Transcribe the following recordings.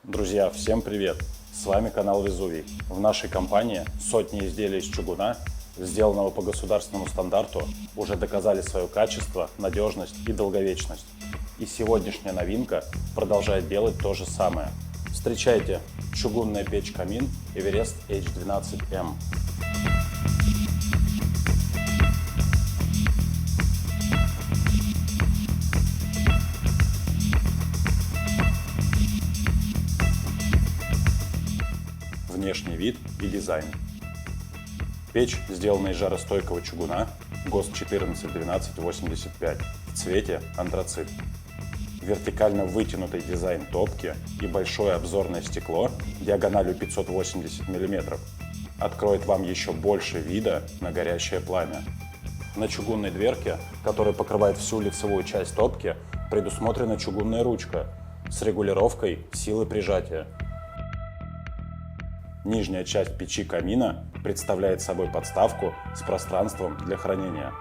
Друзья, всем привет! С вами канал Везувий. В нашей компании сотни изделий из чугуна, сделанного по государственному стандарту, уже доказали свое качество, надежность и долговечность. И сегодняшняя новинка продолжает делать то же самое. Встречайте чугунная печь-камин Everest H12M. Внешний вид и дизайн. Печь сделана из жаростойкого чугуна ГОСТ 141285 в цвете антрацит. Вертикально вытянутый дизайн топки и большое обзорное стекло диагональю 580 мм откроет вам еще больше вида на горящее пламя. На чугунной дверке, которая покрывает всю лицевую часть топки, предусмотрена чугунная ручка с регулировкой силы прижатия. Нижняя часть печи камина представляет собой подставку с пространством для хранения.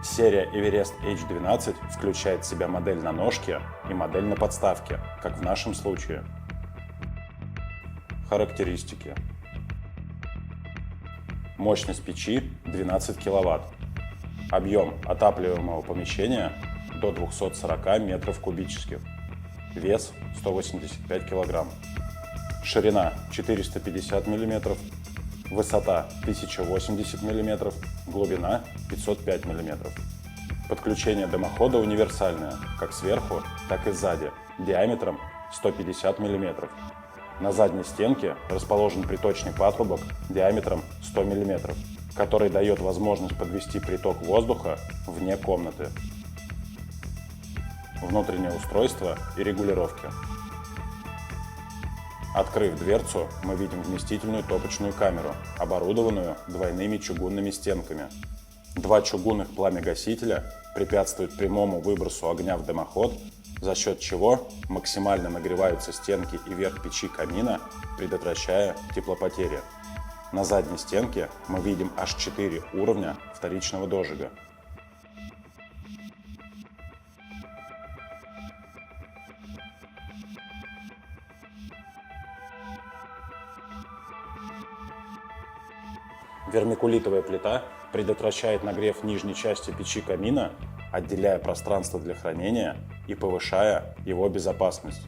Серия Everest H12 включает в себя модель на ножке и модель на подставке, как в нашем случае. Характеристики. Мощность печи 12 кВт. Объем отапливаемого помещения до 240 метров кубических. Вес 185 кг. Ширина 450 мм, высота 1080 мм, глубина 505 мм. Подключение дымохода универсальное, как сверху, так и сзади, диаметром 150 мм. На задней стенке расположен приточный патрубок диаметром 100 мм, который дает возможность подвести приток воздуха вне комнаты. Внутреннее устройство и регулировки. Открыв дверцу, мы видим вместительную топочную камеру, оборудованную двойными чугунными стенками. Два чугунных пламя-гасителя препятствуют прямому выбросу огня в дымоход, за счет чего максимально нагреваются стенки и верх печи камина, предотвращая теплопотери. На задней стенке мы видим аж 4 уровня вторичного дожига. Вермикулитовая плита предотвращает нагрев нижней части печи камина, отделяя пространство для хранения и повышая его безопасность.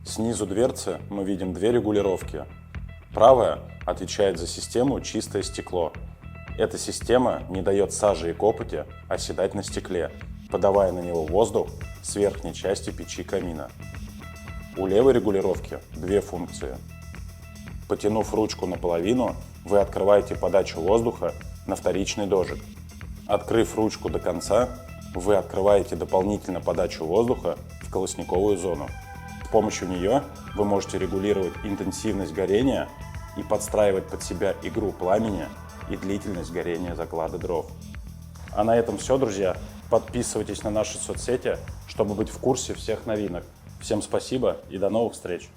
Снизу дверцы мы видим две регулировки. Правая отвечает за систему «Чистое стекло». Эта система не дает саже и копоти оседать на стекле, подавая на него воздух с верхней части печи камина. У левой регулировки две функции. Потянув ручку наполовину, вы открываете подачу воздуха на вторичный дожиг. Открыв ручку до конца, вы открываете дополнительно подачу воздуха в колосниковую зону. С помощью нее вы можете регулировать интенсивность горения и подстраивать под себя игру пламени и длительность горения заклада дров. А на этом все, друзья. Подписывайтесь на наши соцсети, чтобы быть в курсе всех новинок. Всем спасибо и до новых встреч!